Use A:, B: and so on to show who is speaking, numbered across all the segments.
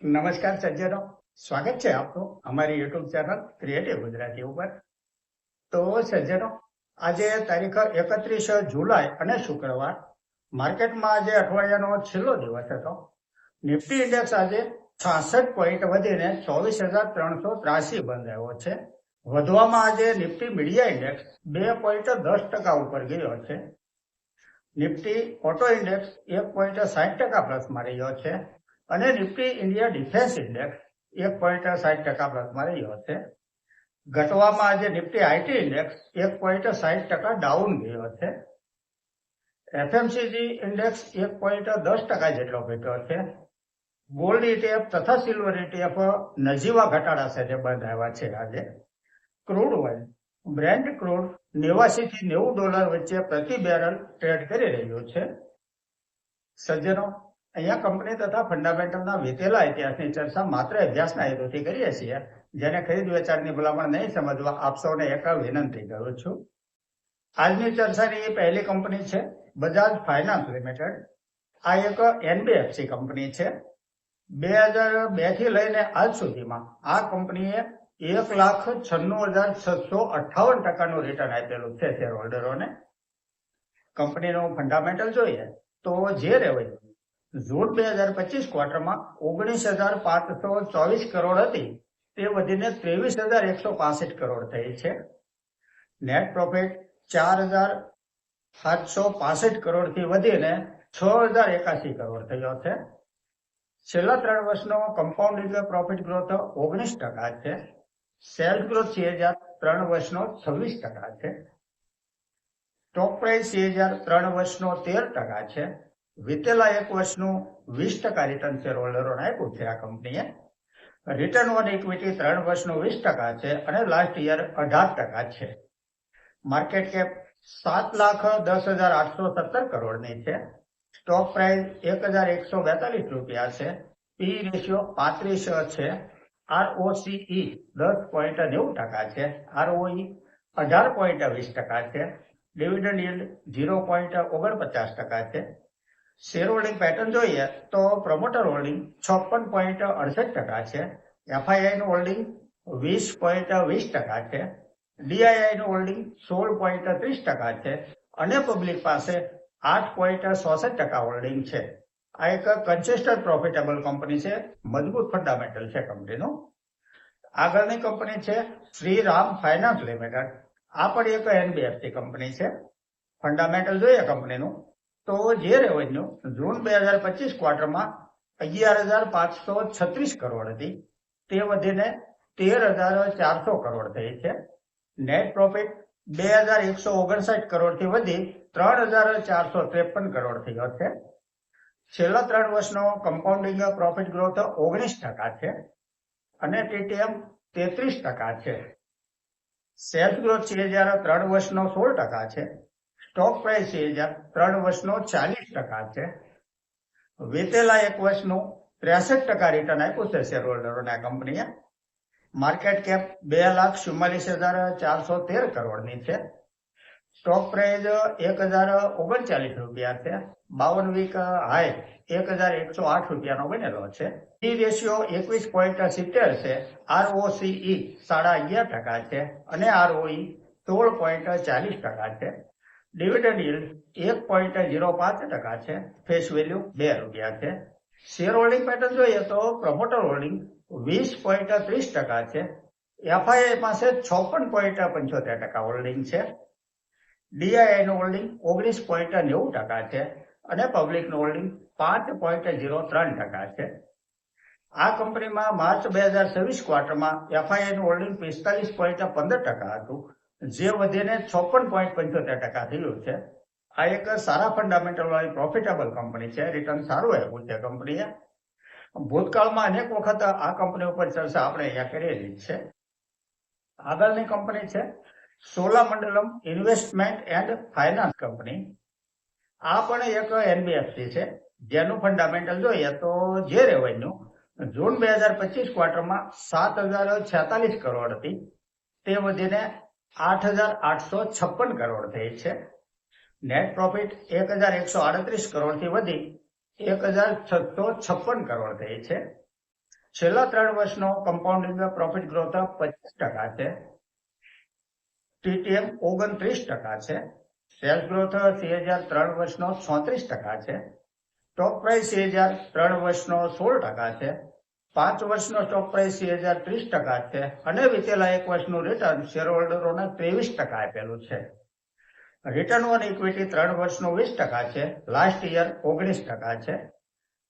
A: નમસ્કાર સજ્જનો, સ્વાગત છે આપનું અમારી યુટ્યુબ ચેનલ ક્રિએટિવ ગુજરાતી ઉપર। તો સજ્જનો, આજે તારીખ 31 જુલાઈ અને શુક્રવાર માર્કેટમાં આજે અઠવાડિયાનો છેલ્લો દિવસ હતો। નિફ્ટી ઇન્ડેક્સ આજે 66 પોઈન્ટ વધીને 24,383 બંધાયો છે। વધવામાં આજે નિફ્ટી મીડિયા ઇન્ડેક્સ 2.10% ઉપર ગયો છે। નિફ્ટી ઓટો ઇન્ડેક્સ 1.60% પ્લસમાં રહ્યો છે અને નિફ્ટી ઇન્ડિયા ડિફેન્સ ઇન્ડેક્સ 1.60% પ્લસમાં રહ્યો છે। ઘટવામાં આજે નિફ્ટી આઈટી ઇન્ડેક્સ 1.60% ડાઉન ગયો છે। એફએમસીજી ઇન્ડેક્સ 1.10% જેટલો ઘટ્યો છે। ગોલ્ડ ETF તથા સિલ્વર ETF નજીવા ઘટાડા સાથે બંધ આવ્યા છે। આજે ક્રૂડ ઓઇલ બ્રેન્ટ ક્રૂડ 89 થી $90 વચ્ચે પ્રતિ બેરલ ટ્રેડ કરી રહ્યું છે। સજ્જનો, અહીંયા કંપની તથા ફંડામેન્ટલના વીતેલા ઇતિહાસની ચર્ચા માત્ર અભ્યાસના હેતુથી કરીએ છીએ, જેને ખરીદ વેચાણની ભલામણ નહીં સમજવા આપ સૌને એક વિનંતી કરું છું। આજની ચર્ચાની પહેલી કંપની છે બજાજ ફાઇનાન્સ લિમિટેડ। આ એક NBFC કંપની છે। 2002 થી લઈને આજ સુધીમાં આ કંપનીએ 1,96,658% રિટર્ન આપેલું છે શેર હોલ્ડરોને। કંપનીનું ફંડામેન્ટલ જોઈએ તો જે રેવન્યુ જૂન 2025 ક્વાર્ટરમાં 19,524 કરોડ હતી તે વધીને 23,165 કરોડ થઈ છે। નેટ પ્રોફિટ 4,765 કરોડથી વધીને 6,081 કરોડ થયો છે। છેલ્લા 3 વર્ષનો કમ્પાઉન્ડિંગ પ્રોફિટ ગ્રોથ 19% છે। સેલ્સ ગ્રોથ CAGR 3 વર્ષનો 26% છે। સ્ટોક પ્રાઇસ CAGR 3 વર્ષનો 13% છે। વીતેલા 1 વર્ષનું 20% રિટર્ન શેર હોલ્ડરોને આપ્યું છે આ કંપનીએ। રિટર્ન ઓન ઇક્વિટી 3 વર્ષનું 20% છે અને લાસ્ટ યર 18% છે। માર્કેટ કેપ 7,10,817 કરોડની છે। સ્ટોક પ્રાઇસ ₹1,142 છે। પી રેશિયો 35 છે। ROCE 10.90% છે। ROE 18.20% છે। ડિવિડન્ડ yield 0.49% છે। શેર હોલ્ડિંગ પેટર્ન જોઈએ તો પ્રમોટર હોલ્ડિંગ 56.68% છે। FII નું હોલ્ડિંગ 20.20% છે। DII નું હોલ્ડિંગ 16.30% છે અને પબ્લિક પાસે 8.66% હોલ્ડિંગ છે। આ એક કન્સિસ્ટન્ટ પ્રોફિટેબલ કંપની છે, મજબૂત ફંડામેન્ટલ છે કંપનીનું। આગળની કંપની છે શ્રીરામ ફાઇનાન્સ લિમિટેડ। આ પણ એક NBFC કંપની છે। ફંડામેન્ટલ જોઈએ કંપનીનું તો જે રેવન્યુ જૂન 2025 ક્વાર્ટરમાં 11,536 કરોડ હતી તે વધીને 13,400 કરોડ થઈ છે। નેટ પ્રોફિટ 2,159 કરોડથી વધી 3,453 કરોડ થયો છે। છેલ્લા 3 વર્ષનો કમ્પાઉન્ડિંગ પ્રોફિટ ગ્રોથ 19% છે અને TTM 33% છે। સેલ્સ ગ્રોથ CAGR 3 વર્ષનો 16% છે। સ્ટોક પ્રાઇસ CAGR 3 વર્ષનો 40% છે। વીતેલા 1 વર્ષનું 63% રિટર્ન આપ્યું છે શેર હોલ્ડરોને આ કંપનીએ। માર્કેટ કેપ 2,44,413 કરોડની છે। સ્ટોક પ્રાઇસ ₹1,039 છે। 52 વીક હાઈ ₹1,108 બનેલો છે। પી રેશિયો 21.70 છે। ROCE 11.5% છે અને ROE 16.40% છે। ડિવિડન્ડ yield 1.05% છે। ફેસ વેલ્યુ ₹2 છે। શેર હોલ્ડિંગ પેટર્ન જોઈએ તો પ્રમોટર હોલ્ડિંગ 20.30% છે। FII પાસે 56.75% હોલ્ડિંગ છે। DII નું હોલ્ડિંગ 19.90% છે અને પબ્લિકનું હોલ્ડિંગ 5.03% છે। આ કંપનીમાં માર્ચ 2026 ક્વાર્ટરમાં FII નું હોલ્ડિંગ 45.15% હતું, જે વધીને 56.75% થયું છે। આ એક સારા ફંડામેન્ટલ વાળી પ્રોફિટેબલ કંપની છે। રિટર્ન સારું આવ્યું છે કંપનીએ। ભૂતકાળમાં અનેક વખત આ કંપની ઉપર ચર્ચા આપણે અહીંયા કરેલી છે। આગળની કંપની છે Cholamandalam investment and finance company. આ પણ એક NBFC છે, જેનું ફંડામેન્ટલ જોઈએ તો જે રેવન્યુ જૂન 2025 ક્વાર્ટરમાં 7,046 કરોડ હતી તે વધીને 8,856 કરોડ થઈ છે। નેટ પ્રોફિટ 1,138 કરોડથી વધી 1,656 કરોડ થઈ છે। છેલ્લા 3 વર્ષનો કમ્પાઉન્ડિંગ પ્રોફિટ ગ્રોથ 25% છે. ટીટીએમ 29% છે. સેલ્સ ગ્રોથ CAGR 3 વર્ષનો 36% છે. સ્ટોક પ્રાઇસ CAGR 3 વર્ષનો 16% છે. 5 વર્ષનો સ્ટોક પ્રાઇસ CAGR 30% છે અને વીતેલા 1 વર્ષનું રિટર્ન શેરહોલ્ડરોને 23% આપેલું છે. રિટર્ન ઓન ઇક્વિટી 3 વર્ષનું 20% છે. લાસ્ટ યર 19% છે.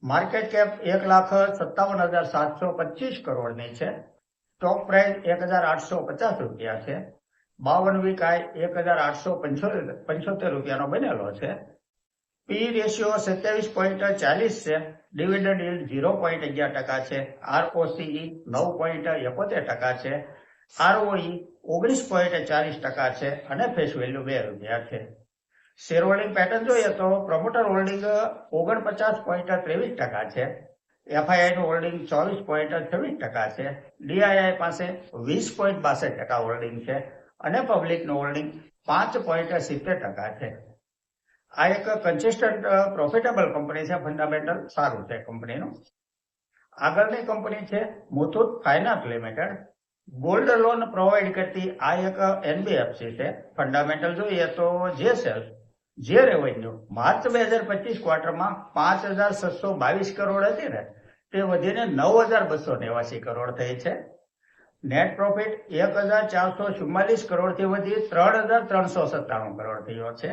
A: માર્કેટ કેપ 1,57,725 કરોડની છે. સ્ટોક પ્રાઇસ ₹1,850 છે. 52 વીક હાઈ ₹1,875 બનેલો છે. પી રેશિયો 27.40 છે. ડિવિડન્ડ yield 0.11% છે. ROCE 9.71% છે. ROE 19.40% છે અને ફેસ વેલ્યુ ₹2 છે. શેર હોલ્ડિંગ પેટર્ન જોઈએ તો પ્રમોટર હોલ્ડિંગ 49.23% છે. FII નું હોલ્ડિંગ 24.26% છે. DII પાસે 20.62% હોલ્ડિંગ છે અને પબ્લિકનું હોલ્ડિંગ 5.70% છે. આ એક કન્સિસ્ટન્ટ પ્રોફિટેબલ કંપની છે. ફંડામેન્ટલ સારું છે કંપનીનું. આગળની કંપની છે Muthoot finance limited. Gold loan provide કરતી આ એક NBFC છે. ફંડામેન્ટલ જોઈએ તો જે રેવન્યુ માર્ચ 2025 ક્વાર્ટરમાં 5,622 કરોડ હતી ને તે વધીને 9,289 કરોડ થઈ છે. નેટ પ્રોફિટ 1,444 કરોડથી વધી 3,397 કરોડ થયો છે.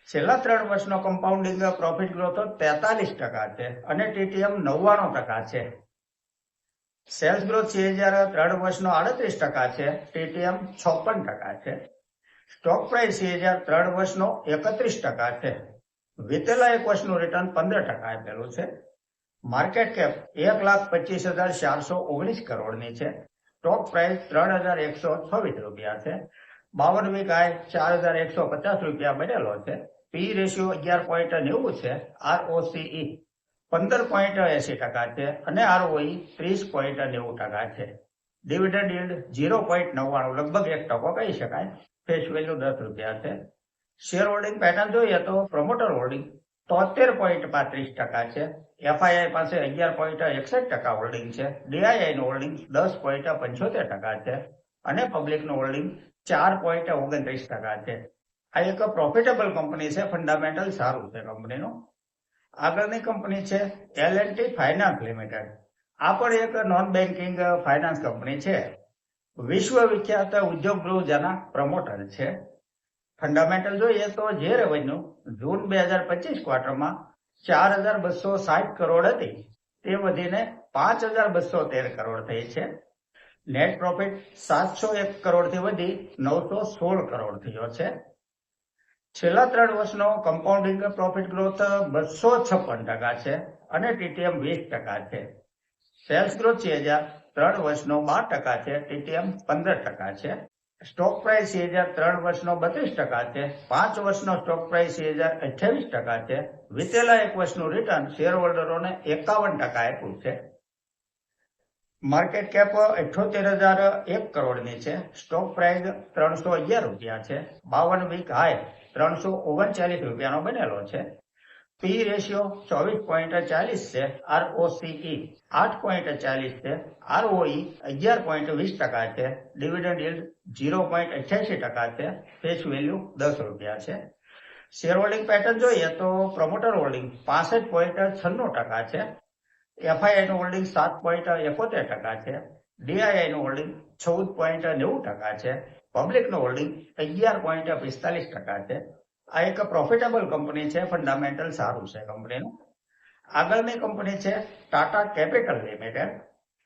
A: છેલ્લા 3 વર્ષનો કમ્પાઉન્ડિંગ પ્રોફિટ ગ્રોથ 43% છે અને ટીટીએમ 99% છે. સેલ્સ ગ્રોથ CAGR 3 વર્ષનો 38% છે. ટીટીએમ 56% છે. સ્ટોક પ્રાઇસ CAGR 3 વર્ષનો 31% છે. વીતેલા 1 વર્ષનું રિટર્ન 15% આપેલું છે. માર્કેટ કેપ 1,25,419 કરોડની છે. સ્ટોક પ્રાઇસ ₹3,126 છે. 52 વીક હાઈ ₹4,150 બનેલો છે. પી રેશિયો 11.90 છે. ROCE 15.80% છે અને ROE 30.90% છે. ડિવિડન્ડ yield 0.99 લગભગ 1% કહી શકાય. ફેસ વેલ્યુ ₹10 છે. શેર હોલ્ડિંગ પેટર્ન જોઈએ તો પ્રમોટર હોલ્ડિંગ 73.35% છે. FII પાસે 11.61% હોલ્ડિંગ છે. DII નું હોલ્ડિંગ 10.75% છે અને પબ્લિકનું હોલ્ડિંગ 4.29% છે. આ એક પ્રોફિટેબલ કંપની છે. ફંડામેન્ટલ સારું છે કંપનીનું. આગળની કંપની છે L&T ફાઇનાન્સ લિમિટેડ. આ પણ એક નોન બેન્કિંગ ફાઇનાન્સ કંપની છે. વિશ્વ વિખ્યાત ઉદ્યોગ ગૃહજાના પ્રમોટર છે. ફંડામેન્ટલ જોઈએ તો જે રેવન્યુ જૂન 2025 ક્વાર્ટરમાં 4,260 કરોડ હતી તે વધીને 5,213 કરોડ થઈ છે. નેટ પ્રોફિટ 701 કરોડથી વધી 916 કરોડ થયો છે. છેલ્લા 3 વર્ષનો કમ્પાઉન્ડિંગ પ્રોફિટ ગ્રોથ 256% છે અને ટીટીએમ 20% છે. સેલ્સ ગ્રોથ CAGR 3 વર્ષનો 12% છે. ટીટીએમ 15% છે. સ્ટોક પ્રાઇસ CAGR 3 વર્ષનો 32% છે. 5 વર્ષનો સ્ટોક પ્રાઇસ CAGR 28% છે. વીતેલા 1 વર્ષનું રિટર્ન શેર હોલ્ડરોને 51% આપ્યું છે. માર્કેટ કેપ 78,001 કરોડની છે. સ્ટોક પ્રાઇસ ₹311 છે. 52 વીક હાઈ ₹339 બનેલો છે. પી રેશિયો 24.40 છે. ROCE 8.40 છે. ROE 11.20% છે. ડિવિડન્ડ yield 0.88% છે. ફેસ વેલ્યુ ₹10 છે. શેર હોલ્ડિંગ પેટર્ન જોઈએ તો પ્રમોટર હોલ્ડિંગ 65.96% છે. FII નું હોલ્ડિંગ 7.71% છે. DII નું હોલ્ડિંગ 14.90% છે. પબ્લિકનું હોલ્ડિંગ 11.45% છે. આ એક પ્રોફિટેબલ કંપની છે. ફંડામેન્ટલ સારું છે કંપનીનું. આગળની કંપની છે ટાટા કેપિટલ લિમિટેડ.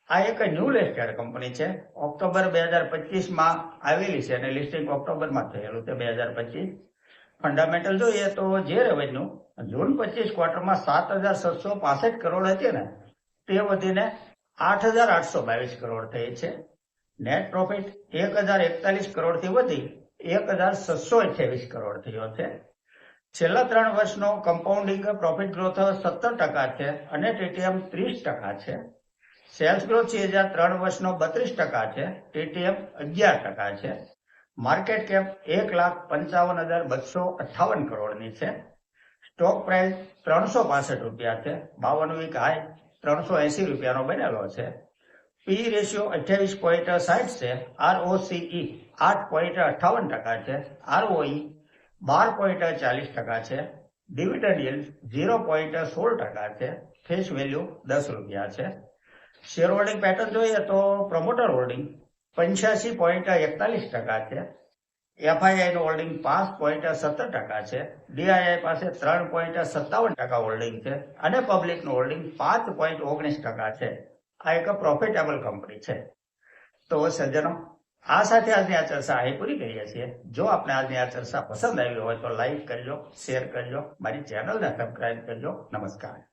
A: આ એક ન્યૂ લિસ્ટેડ કંપની છે. ઓક્ટોબર 2025માં આવેલી છે અને લિસ્ટિંગ ઓક્ટોબરમાં થયેલું છે 2025. ફંડામેન્ટલ જોઈએ તો જે રેવન્યુ જૂન 25 ક્વાર્ટરમાં 7,765 કરોડ હતી ને તે વધીને 8,822 કરોડ થઈ છે. નેટ પ્રોફિટ 1,041 કરોડથી વધી 1,628 કરોડ થયો છે. છેલ્લા 3 વર્ષનો કમ્પાઉન્ડિંગ પ્રોફિટ ગ્રોથ 17% છે અને ટીટીએમ 30% છે. સેલ્સ ગ્રોથ CAGR 3 વર્ષનો 32% છે. ટીટીએમ 11% છે. માર્કેટ કેપ 1,55,258 કરોડની છે. સ્ટોક પ્રાઇસ ₹365 છે. 52 વીક હાઈ 380 રૂપિયાનો બનેલો છે. પી રેશિયો 28.60 છે. ROCE 8.58% છે. ROE 12.40% છે. ડિવિડન્ડ yield 0.16% છે. ફેસ વેલ્યુ 10 રૂપિયા છે. શેર હોલ્ડિંગ પેટર્ન જોઈએ તો પ્રમોટર હોલ્ડિંગ 85.41% છે. FII નું હોલ્ડિંગ 5.17% છે. DII પાસે 3.57% હોલ્ડિંગ છે અને પબ્લિકનું હોલ્ડિંગ 5.19% છે. આ એક પ્રોફિટેબલ કંપની છે. તો સજ્જનો, આ સાથે આજની આ ચર્ચા અહીં પૂરી કરીએ છીએ. જો આપને આજની આ ચર્ચા પસંદ આવી હોય તો લાઈક કરજો, શેર કરજો, મારી ચેનલને સબસ્ક્રાઇબ કરજો. નમસ્કાર.